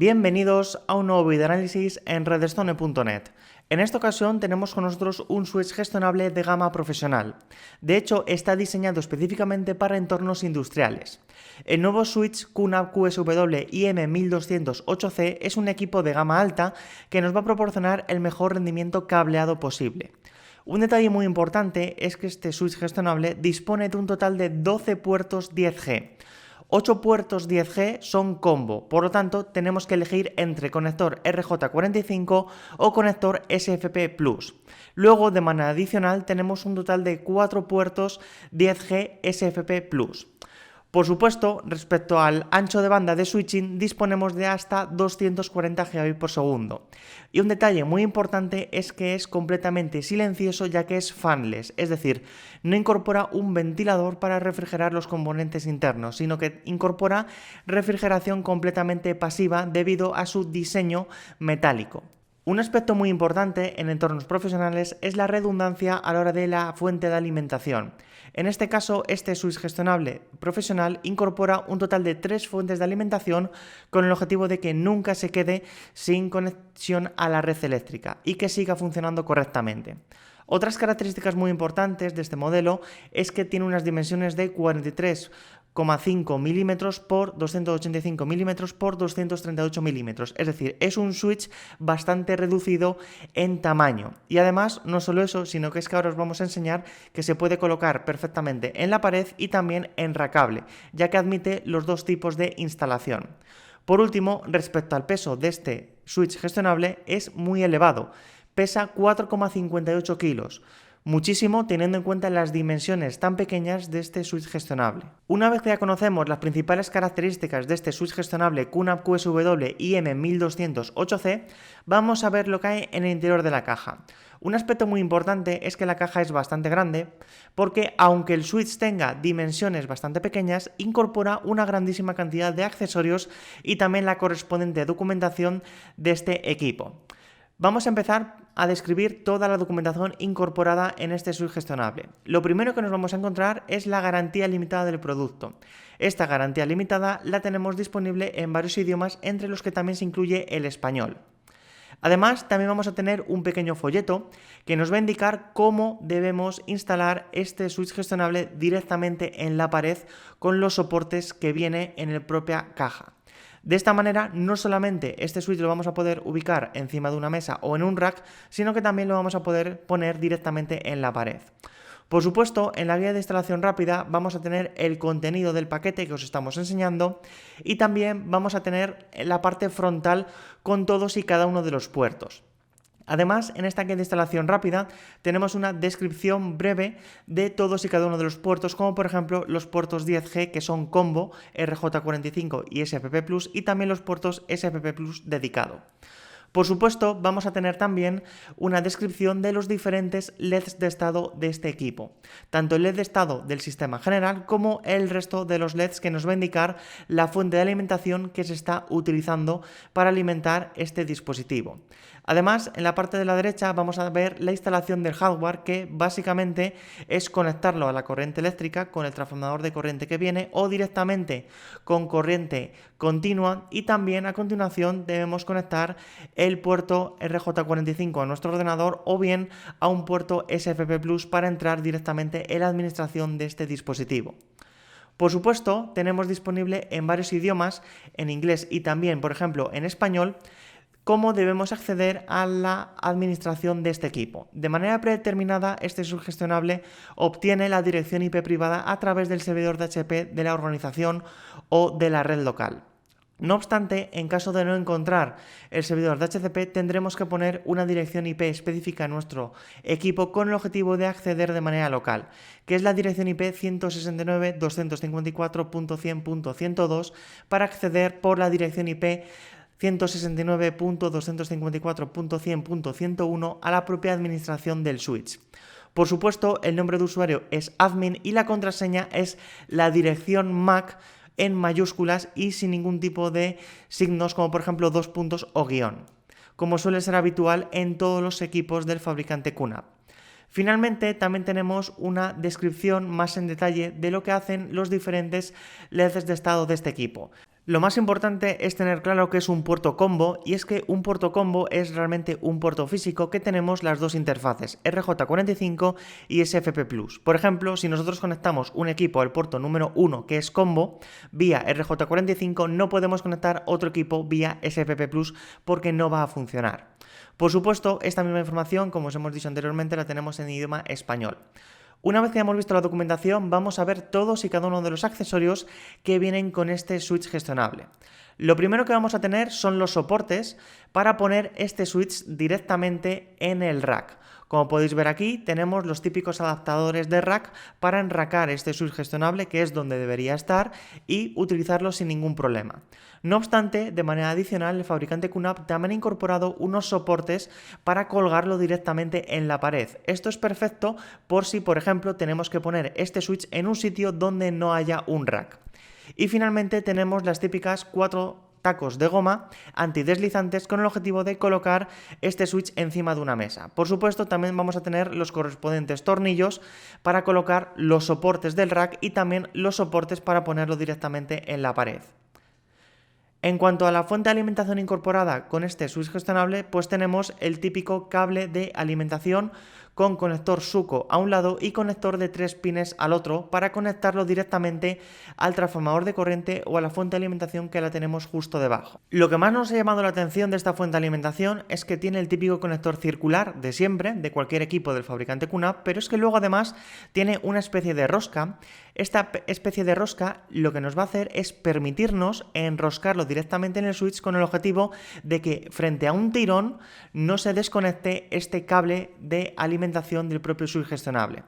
Bienvenidos a un nuevo videoanálisis en redstone.net. En esta ocasión tenemos con nosotros un switch gestionable de gama profesional. De hecho, está diseñado específicamente para entornos industriales. El nuevo switch QNAP QSW IM1208C es un equipo de gama alta que nos va a proporcionar el mejor rendimiento cableado posible. Un detalle muy importante es que este switch gestionable dispone de un total de 12 puertos 10G. 8 puertos 10G son combo, por lo tanto tenemos que elegir entre conector RJ45 o conector SFP+. Luego, de manera adicional, tenemos un total de 4 puertos 10G SFP+. Por supuesto, respecto al ancho de banda de switching, disponemos de hasta 240 Gbps por segundo. Y un detalle muy importante es que es completamente silencioso, ya que es fanless, es decir, no incorpora un ventilador para refrigerar los componentes internos, sino que incorpora refrigeración completamente pasiva debido a su diseño metálico. Un aspecto muy importante en entornos profesionales es la redundancia a la hora de la fuente de alimentación. En este caso, este switch gestionable profesional incorpora un total de 3 fuentes de alimentación con el objetivo de que nunca se quede sin conexión a la red eléctrica y que siga funcionando correctamente. Otras características muy importantes de este modelo es que tiene unas dimensiones de 43,5 milímetros por 285 milímetros por 238 milímetros, es decir, es un switch bastante reducido en tamaño. Y además, no solo eso, sino que es que ahora os vamos a enseñar que se puede colocar perfectamente en la pared y también en rackable, ya que admite los dos tipos de instalación. Por último, respecto al peso de este switch gestionable, es muy elevado. Pesa 4,58 kilos, muchísimo teniendo en cuenta las dimensiones tan pequeñas de este switch gestionable. Una vez que ya conocemos las principales características de este switch gestionable QNAP QSW IM1208C, vamos a ver lo que hay en el interior de la caja. Un aspecto muy importante es que la caja es bastante grande porque, aunque el switch tenga dimensiones bastante pequeñas, incorpora una grandísima cantidad de accesorios y también la correspondiente documentación de este equipo. Vamos a empezar a describir toda la documentación incorporada en este switch gestionable. Lo primero que nos vamos a encontrar es la garantía limitada del producto. Esta garantía limitada la tenemos disponible en varios idiomas, entre los que también se incluye el español. Además, también vamos a tener un pequeño folleto que nos va a indicar cómo debemos instalar este switch gestionable directamente en la pared con los soportes que viene en la propia caja. De esta manera, no solamente este switch lo vamos a poder ubicar encima de una mesa o en un rack, sino que también lo vamos a poder poner directamente en la pared. Por supuesto, en la guía de instalación rápida vamos a tener el contenido del paquete que os estamos enseñando y también vamos a tener la parte frontal con todos y cada uno de los puertos. Además, en esta guía de instalación rápida tenemos una descripción breve de todos y cada uno de los puertos, como por ejemplo los puertos 10G que son combo, RJ45 y SFP+, y también los puertos SFP+ dedicado. Por supuesto, vamos a tener también una descripción de los diferentes LEDs de estado de este equipo, tanto el LED de estado del sistema general como el resto de los LEDs que nos va a indicar la fuente de alimentación que se está utilizando para alimentar este dispositivo. Además, en la parte de la derecha vamos a ver la instalación del hardware, que básicamente es conectarlo a la corriente eléctrica con el transformador de corriente que viene o directamente con corriente continua, y también a continuación debemos conectar el puerto RJ45 a nuestro ordenador o bien a un puerto SFP+ para entrar directamente en la administración de este dispositivo. Por supuesto, tenemos disponible en varios idiomas, en inglés y también, por ejemplo, en español, cómo debemos acceder a la administración de este equipo. De manera predeterminada, este subgestionable obtiene la dirección IP privada a través del servidor DHCP de la organización o de la red local. No obstante, en caso de no encontrar el servidor DHCP, tendremos que poner una dirección IP específica en nuestro equipo con el objetivo de acceder de manera local, que es la dirección IP 169.254.100.102 para acceder por la dirección IP 169.254.100.101 a la propia administración del switch. Por supuesto, el nombre de usuario es admin y la contraseña es la dirección MAC en mayúsculas y sin ningún tipo de signos, como por ejemplo 2 puntos o guión, como suele ser habitual en todos los equipos del fabricante QNAP. Finalmente, también tenemos una descripción más en detalle de lo que hacen los diferentes LEDs de estado de este equipo. Lo más importante es tener claro que es un puerto combo, y es que un puerto combo es realmente un puerto físico que tenemos las dos interfaces, RJ45 y SFP+. Por ejemplo, si nosotros conectamos un equipo al puerto número 1 que es combo vía RJ45, no podemos conectar otro equipo vía SFP+, porque no va a funcionar. Por supuesto, esta misma información, como os hemos dicho anteriormente, la tenemos en idioma español. Una vez que hayamos visto la documentación, vamos a ver todos y cada uno de los accesorios que vienen con este switch gestionable. Lo primero que vamos a tener son los soportes para poner este switch directamente en el rack. Como podéis ver aquí, tenemos los típicos adaptadores de rack para enracar este switch gestionable, que es donde debería estar, y utilizarlo sin ningún problema. No obstante, de manera adicional, el fabricante QNAP también ha incorporado unos soportes para colgarlo directamente en la pared. Esto es perfecto por si, por ejemplo, tenemos que poner este switch en un sitio donde no haya un rack. Y finalmente tenemos las típicas 4 tacos de goma antideslizantes con el objetivo de colocar este switch encima de una mesa. Por supuesto, también vamos a tener los correspondientes tornillos para colocar los soportes del rack y también los soportes para ponerlo directamente en la pared. En cuanto a la fuente de alimentación incorporada con este switch gestionable, pues tenemos el típico cable de alimentación con conector SUCO a un lado y conector de 3 pines al otro para conectarlo directamente al transformador de corriente o a la fuente de alimentación que la tenemos justo debajo. Lo que más nos ha llamado la atención de esta fuente de alimentación es que tiene el típico conector circular de siempre, de cualquier equipo del fabricante QNAP, pero es que luego además tiene una especie de rosca. Esta especie de rosca lo que nos va a hacer es permitirnos enroscarlo directamente en el switch con el objetivo de que frente a un tirón no se desconecte este cable de alimentación del propio switch gestionable.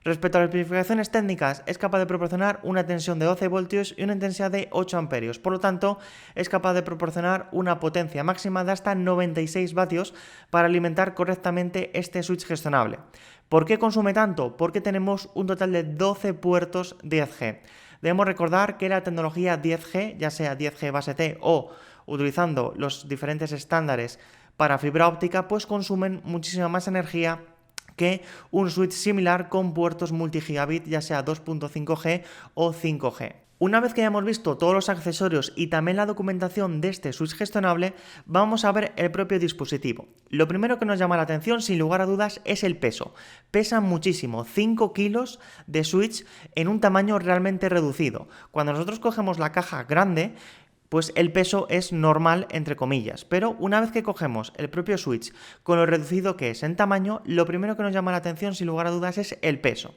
Respecto a las especificaciones técnicas, es capaz de proporcionar una tensión de 12 voltios y una intensidad de 8 amperios. Por lo tanto, es capaz de proporcionar una potencia máxima de hasta 96 vatios para alimentar correctamente este switch gestionable. ¿Por qué consume tanto? Porque tenemos un total de 12 puertos 10G. Debemos recordar que la tecnología 10G, ya sea 10G base T o utilizando los diferentes estándares para fibra óptica, pues consumen muchísima más energía que un switch similar con puertos multigigabit, ya sea 2.5G o 5G. Una vez que hayamos visto todos los accesorios y también la documentación de este switch gestionable, vamos a ver el propio dispositivo. Lo primero que nos llama la atención, sin lugar a dudas, es el peso. Pesa muchísimo, 5 kilos de switch en un tamaño realmente reducido. Cuando nosotros cogemos la caja grande, pues el peso es normal, entre comillas, pero una vez que cogemos el propio switch con lo reducido que es en tamaño, lo primero que nos llama la atención, sin lugar a dudas, es el peso.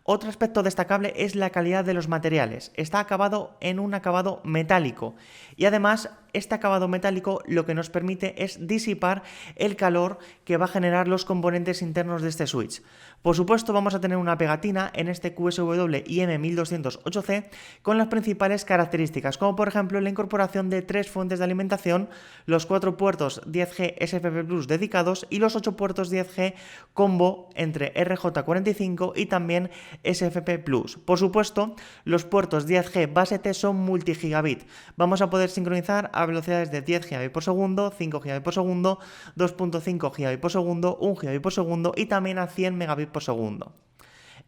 Otro aspecto destacable es la calidad de los materiales. Está acabado en un acabado metálico y además este acabado metálico lo que nos permite es disipar el calor que va a generar los componentes internos de este switch. Por supuesto, vamos a tener una pegatina en este QSW IM1208C con las principales características, como por ejemplo la incorporación de 3 fuentes de alimentación, los 4 puertos 10G SFP Plus dedicados y los 8 puertos 10G combo entre RJ45 y también SFP Plus. Por supuesto, los puertos 10G base T son multigigabit. Vamos a poder sincronizar a velocidades de 10 GB por segundo, 5 GB por segundo, 2.5 GB por segundo, 1 GB por segundo y también a 100 megabits por segundo.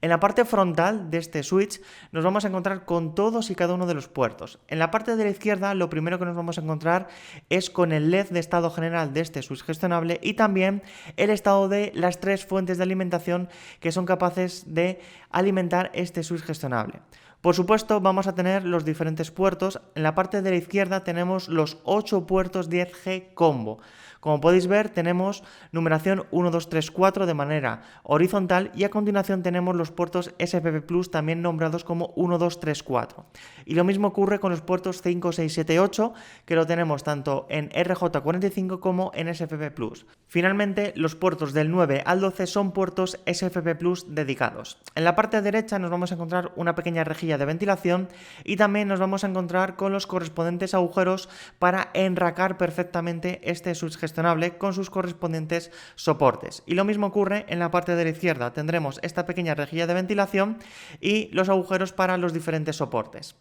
En la parte frontal de este switch nos vamos a encontrar con todos y cada uno de los puertos. En la parte de la izquierda lo primero que nos vamos a encontrar es con el LED de estado general de este switch gestionable y también el estado de las 3 fuentes de alimentación que son capaces de alimentar este switch gestionable. Por supuesto, vamos a tener los diferentes puertos. En la parte de la izquierda tenemos los 8 puertos 10G combo. Como podéis ver, tenemos numeración 1, 2, 3, 4 de manera horizontal y a continuación tenemos los puertos SFP Plus también nombrados como 1, 2, 3, 4. Y lo mismo ocurre con los puertos 5, 6, 7, 8 que lo tenemos tanto en RJ45 como en SFP Plus. Finalmente, los puertos del 9 al 12 son puertos SFP Plus dedicados. En la parte derecha nos vamos a encontrar una pequeña rejilla de ventilación y también nos vamos a encontrar con los correspondientes agujeros para enracar perfectamente este switch gestionable con sus correspondientes soportes. Y lo mismo ocurre en la parte de la izquierda. Tendremos esta pequeña rejilla de ventilación y los agujeros para los diferentes soportes.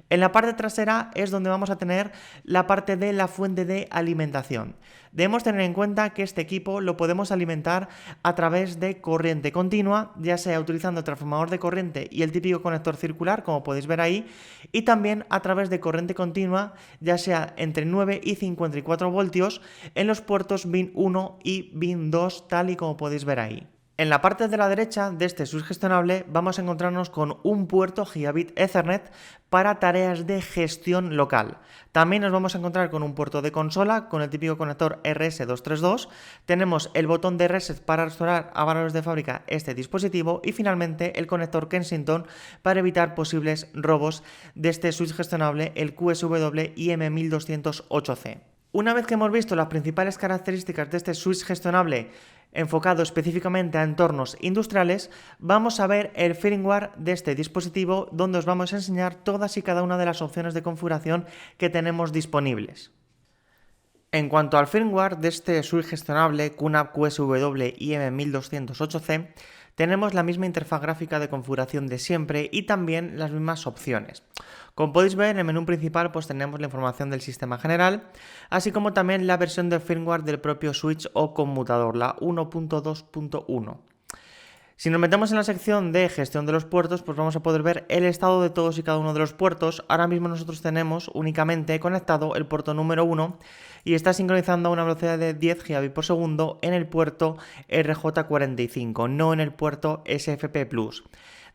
En la parte trasera es donde vamos a tener la parte de la fuente de alimentación. Debemos tener en cuenta que este equipo lo podemos alimentar a través de corriente continua, ya sea utilizando el transformador de corriente y el típico conector circular, como podéis ver ahí, y también a través de corriente continua, ya sea entre 9 y 54 voltios, en los puertos BIN 1 y BIN 2, tal y como podéis ver ahí. En la parte de la derecha de este switch gestionable vamos a encontrarnos con un puerto Gigabit Ethernet para tareas de gestión local. También nos vamos a encontrar con un puerto de consola con el típico conector RS232. Tenemos el botón de reset para restaurar a valores de fábrica este dispositivo y finalmente el conector Kensington para evitar posibles robos de este switch gestionable, el QSW IM1208C. Una vez que hemos visto las principales características de este switch gestionable enfocado específicamente a entornos industriales, vamos a ver el firmware de este dispositivo, donde os vamos a enseñar todas y cada una de las opciones de configuración que tenemos disponibles. En cuanto al firmware de este switch gestionable QNAP QSW IM1208C, tenemos la misma interfaz gráfica de configuración de siempre y también las mismas opciones. Como podéis ver, en el menú principal pues tenemos la información del sistema general, así como también la versión de firmware del propio switch o conmutador, la 1.2.1. Si nos metemos en la sección de gestión de los puertos, pues vamos a poder ver el estado de todos y cada uno de los puertos. Ahora mismo nosotros tenemos únicamente conectado el puerto número 1 y está sincronizando a una velocidad de 10 gigabits por segundo en el puerto RJ45, no en el puerto SFP+.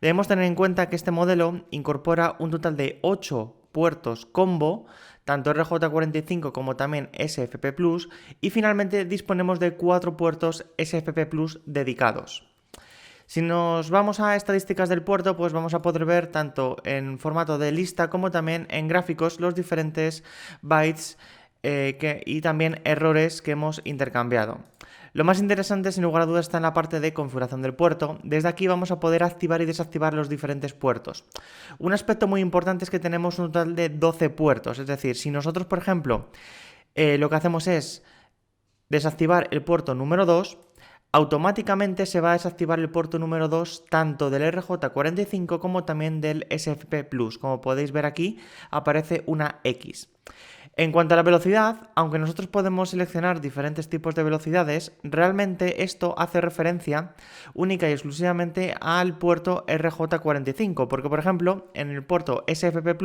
Debemos tener en cuenta que este modelo incorpora un total de 8 puertos combo, tanto RJ45 como también SFP+, y finalmente disponemos de 4 puertos SFP+ dedicados. Si nos vamos a estadísticas del puerto, pues vamos a poder ver tanto en formato de lista como también en gráficos los diferentes bytes y también errores que hemos intercambiado. Lo más interesante, sin lugar a dudas, está en la parte de configuración del puerto. Desde aquí vamos a poder activar y desactivar los diferentes puertos. Un aspecto muy importante es que tenemos un total de 12 puertos, es decir, si nosotros, por ejemplo, lo que hacemos es desactivar el puerto número 2, automáticamente se va a desactivar el puerto número 2 tanto del RJ45 como también del SFP+. Como podéis ver aquí, aparece una X. En cuanto a la velocidad, aunque nosotros podemos seleccionar diferentes tipos de velocidades, realmente esto hace referencia única y exclusivamente al puerto RJ45, porque por ejemplo, en el puerto SFP+,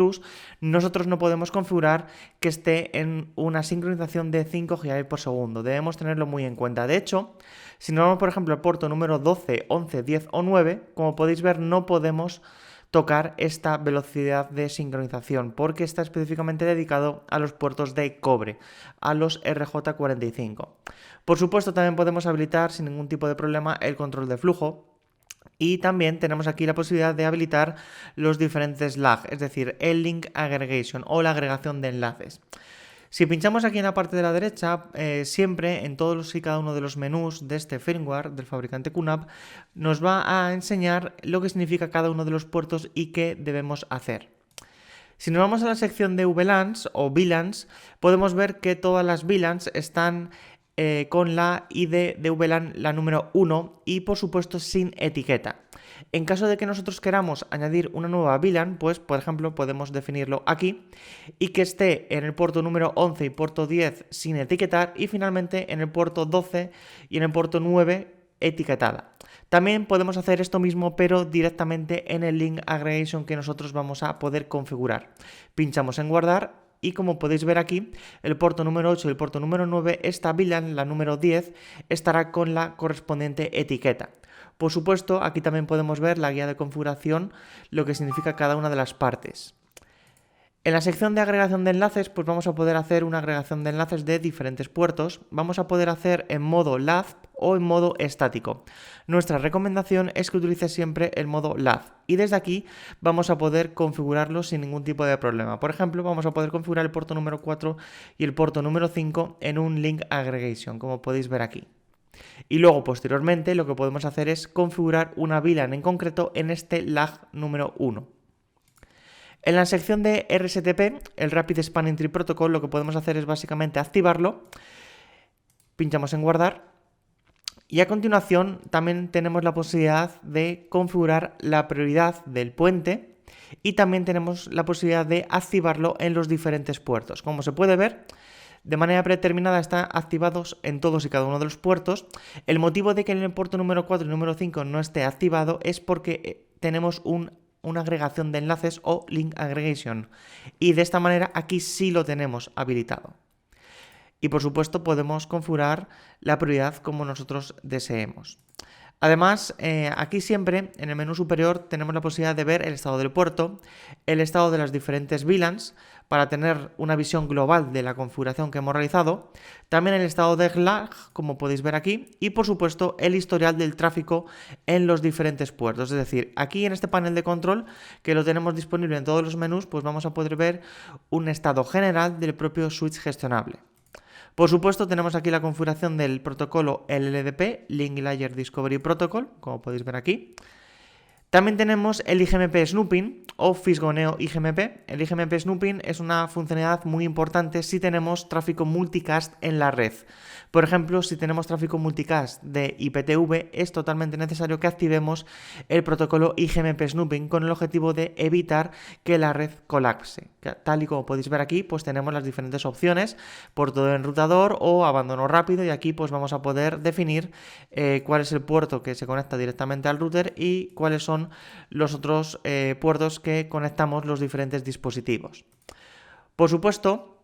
nosotros no podemos configurar que esté en una sincronización de 5 Gbps por segundo. Debemos tenerlo muy en cuenta. De hecho, si nos vamos por ejemplo al puerto número 12, 11, 10 o 9, como podéis ver, no podemos tocar esta velocidad de sincronización porque está específicamente dedicado a los puertos de cobre, a los RJ45. Por supuesto, también podemos habilitar sin ningún tipo de problema el control de flujo. Y también tenemos aquí la posibilidad de habilitar los diferentes lag, es decir, el link aggregation o la agregación de enlaces. Si pinchamos aquí en la parte de la derecha, siempre en todos y cada uno de los menús de este firmware del fabricante QNAP nos va a enseñar lo que significa cada uno de los puertos y qué debemos hacer. Si nos vamos a la sección de VLANs o VLANs, podemos ver que todas las VLANs están con la ID de VLAN, la número 1, y por supuesto sin etiqueta. En caso de que nosotros queramos añadir una nueva VLAN, pues por ejemplo podemos definirlo aquí y que esté en el puerto número 11 y puerto 10 sin etiquetar y finalmente en el puerto 12 y en el puerto 9 etiquetada. También podemos hacer esto mismo pero directamente en el link aggregation que nosotros vamos a poder configurar. Pinchamos en guardar. Y como podéis ver aquí, el puerto número 8 y el puerto número 9, esta VLAN, la número 10, estará con la correspondiente etiqueta. Por supuesto, aquí también podemos ver la guía de configuración, lo que significa cada una de las partes. En la sección de agregación de enlaces, pues vamos a poder hacer una agregación de enlaces de diferentes puertos. Vamos a poder hacer en modo LAZ o en modo estático. Nuestra recomendación es que utilice siempre el modo LAZ y desde aquí vamos a poder configurarlo sin ningún tipo de problema. Por ejemplo, vamos a poder configurar el puerto número 4 y el puerto número 5 en un link aggregation, como podéis ver aquí. Y luego, posteriormente, lo que podemos hacer es configurar una VLAN en concreto en este LAG número 1. En la sección de RSTP, el Rapid Spanning Tree Protocol, lo que podemos hacer es básicamente activarlo. Pinchamos en guardar. Y a continuación también tenemos la posibilidad de configurar la prioridad del puente y también tenemos la posibilidad de activarlo en los diferentes puertos. Como se puede ver, de manera predeterminada están activados en todos y cada uno de los puertos. El motivo de que en el puerto número 4 y número 5 no esté activado es porque tenemos una agregación de enlaces o link aggregation, y de esta manera aquí sí lo tenemos habilitado. Y por supuesto podemos configurar la prioridad como nosotros deseemos. Además, aquí siempre en el menú superior tenemos la posibilidad de ver el estado del puerto, el estado de las diferentes VLANs para tener una visión global de la configuración que hemos realizado, también el estado de lag, como podéis ver aquí, y por supuesto el historial del tráfico en los diferentes puertos. Es decir, aquí en este panel de control, que lo tenemos disponible en todos los menús, pues vamos a poder ver un estado general del propio switch gestionable. Por supuesto, tenemos aquí la configuración del protocolo LLDP, Link Layer Discovery Protocol, como podéis ver aquí. También tenemos el IGMP Snooping o Fisgoneo IGMP. El IGMP Snooping es una funcionalidad muy importante si tenemos tráfico multicast en la red. Por ejemplo, si tenemos tráfico multicast de IPTV, es totalmente necesario que activemos el protocolo IGMP Snooping con el objetivo de evitar que la red colapse. Tal y como podéis ver aquí, pues tenemos las diferentes opciones, puerto de enrutador o abandono rápido, y aquí pues vamos a poder definir cuál es el puerto que se conecta directamente al router y cuáles son los otros puertos que conectamos los diferentes dispositivos. Por supuesto,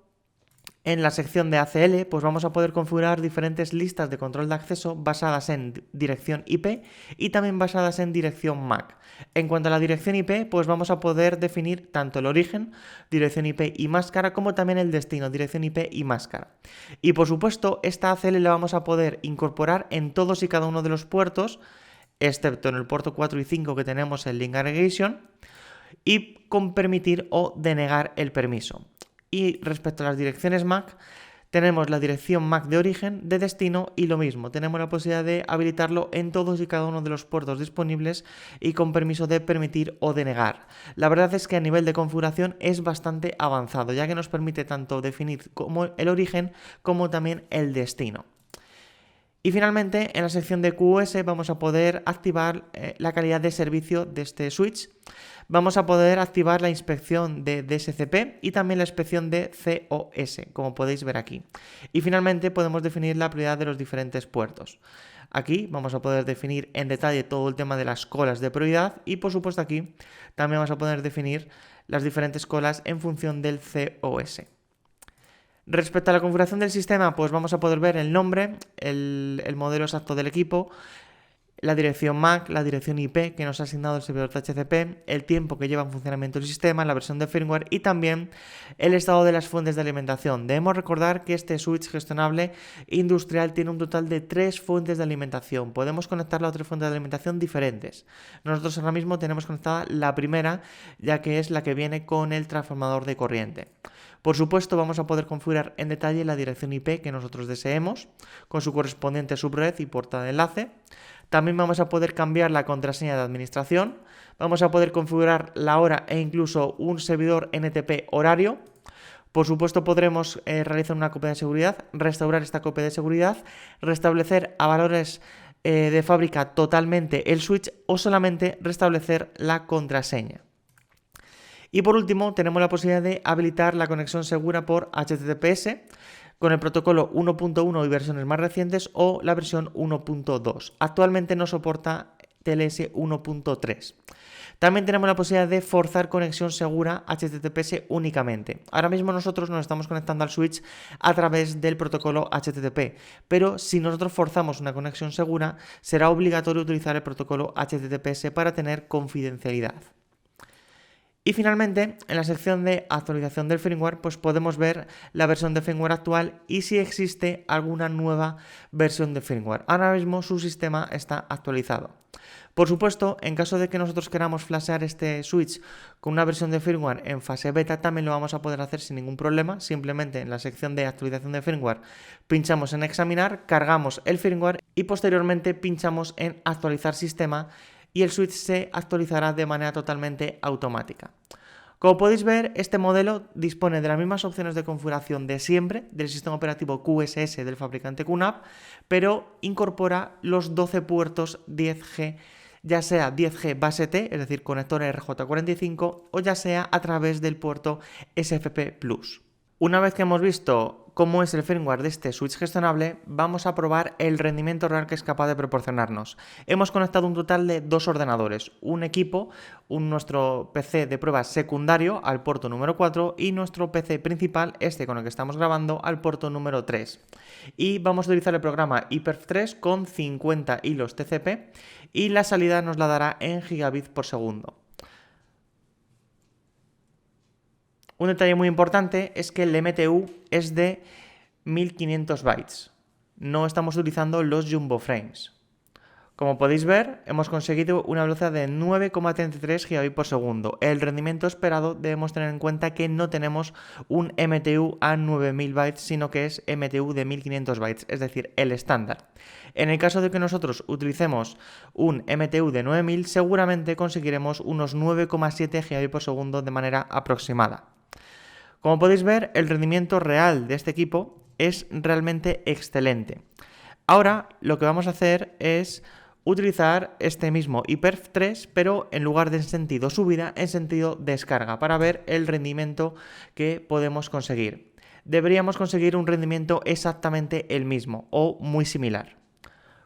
en la sección de ACL, pues vamos a poder configurar diferentes listas de control de acceso basadas en dirección IP y también basadas en dirección MAC. En cuanto a la dirección IP, pues vamos a poder definir tanto el origen, dirección IP y máscara, como también el destino, dirección IP y máscara. Y por supuesto, esta ACL la vamos a poder incorporar en todos y cada uno de los puertos, excepto en el puerto 4 y 5 que tenemos el Link Aggregation, y con permitir o denegar el permiso. Y respecto a las direcciones MAC, tenemos la dirección MAC de origen, de destino, y lo mismo, tenemos la posibilidad de habilitarlo en todos y cada uno de los puertos disponibles y con permiso de permitir o denegar. La verdad es que a nivel de configuración es bastante avanzado, ya que nos permite tanto definir como el origen como también el destino. Y finalmente, en la sección de QoS vamos a poder activar la calidad de servicio de este switch. Vamos a poder activar la inspección de DSCP y también la inspección de COS, como podéis ver aquí. Y finalmente podemos definir la prioridad de los diferentes puertos. Aquí vamos a poder definir en detalle todo el tema de las colas de prioridad y por supuesto aquí también vamos a poder definir las diferentes colas en función del COS. Respecto a la configuración del sistema, pues vamos a poder ver el nombre, el modelo exacto del equipo, la dirección MAC, la dirección IP que nos ha asignado el servidor DHCP, el tiempo que lleva en funcionamiento el sistema, la versión de firmware y también el estado de las fuentes de alimentación. Debemos recordar que este switch gestionable industrial tiene un total de 3 fuentes de alimentación. Podemos conectarlo a 3 fuentes de alimentación diferentes. Nosotros ahora mismo tenemos conectada la primera, ya que es la que viene con el transformador de corriente. Por supuesto, vamos a poder configurar en detalle la dirección IP que nosotros deseemos, con su correspondiente subred y puerta de enlace. También vamos a poder cambiar la contraseña de administración, vamos a poder configurar la hora e incluso un servidor NTP horario. Por supuesto, podremos realizar una copia de seguridad, restaurar esta copia de seguridad, restablecer a valores de fábrica totalmente el switch o solamente restablecer la contraseña. Y por último, tenemos la posibilidad de habilitar la conexión segura por HTTPS con el protocolo 1.1 y versiones más recientes o la versión 1.2. Actualmente no soporta TLS 1.3. También tenemos la posibilidad de forzar conexión segura HTTPS únicamente. Ahora mismo nosotros nos estamos conectando al switch a través del protocolo HTTP, pero si nosotros forzamos una conexión segura, será obligatorio utilizar el protocolo HTTPS para tener confidencialidad. Y finalmente, en la sección de actualización del firmware, pues podemos ver la versión de firmware actual y si existe alguna nueva versión de firmware. Ahora mismo su sistema está actualizado. Por supuesto, en caso de que nosotros queramos flashear este switch con una versión de firmware en fase beta, también lo vamos a poder hacer sin ningún problema. Simplemente en la sección de actualización de firmware pinchamos en examinar, cargamos el firmware y posteriormente pinchamos en actualizar sistema y el switch se actualizará de manera totalmente automática. Como podéis ver, este modelo dispone de las mismas opciones de configuración de siempre del sistema operativo QSS del fabricante QNAP, pero incorpora los 12 puertos 10G ya sea 10G base T, es decir, conector RJ45, o ya sea a través del puerto SFP+. Una vez que hemos visto cómo es el firmware de este switch gestionable, vamos a probar el rendimiento real que es capaz de proporcionarnos. Hemos conectado un total de 2 ordenadores, un equipo, nuestro PC de pruebas secundario al puerto número 4 y nuestro PC principal, este con el que estamos grabando, al puerto número 3. Y vamos a utilizar el programa HyperF 3 con 50 hilos TCP y la salida nos la dará en gigabits por segundo. Un detalle muy importante es que el MTU es de 1500 bytes. No estamos utilizando los jumbo frames. Como podéis ver, hemos conseguido una velocidad de 9,33 gigabits por segundo. El rendimiento esperado debemos tener en cuenta que no tenemos un MTU a 9000 bytes, sino que es MTU de 1500 bytes, es decir, el estándar. En el caso de que nosotros utilicemos un MTU de 9000, seguramente conseguiremos unos 9,7 gigabits por segundo de manera aproximada. Como podéis ver, el rendimiento real de este equipo es realmente excelente. Ahora lo que vamos a hacer es utilizar este mismo HyperF 3, pero en lugar de en sentido subida, en sentido descarga, para ver el rendimiento que podemos conseguir. Deberíamos conseguir un rendimiento exactamente el mismo o muy similar.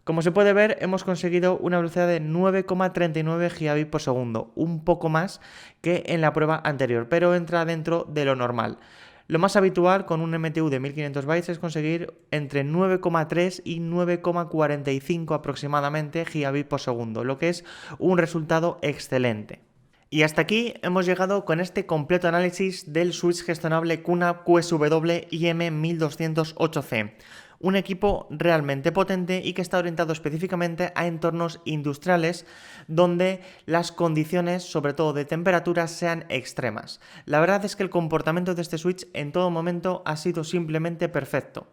Como se puede ver, hemos conseguido una velocidad de 9,39 gigabits por segundo, un poco más que en la prueba anterior, pero entra dentro de lo normal. Lo más habitual con un MTU de 1500 bytes es conseguir entre 9,3 y 9,45 aproximadamente gigabits por segundo, lo que es un resultado excelente. Y hasta aquí hemos llegado con este completo análisis del switch gestionable QNAP QSW IM1208C. Un equipo realmente potente y que está orientado específicamente a entornos industriales donde las condiciones, sobre todo de temperaturas, sean extremas. La verdad es que el comportamiento de este switch en todo momento ha sido simplemente perfecto.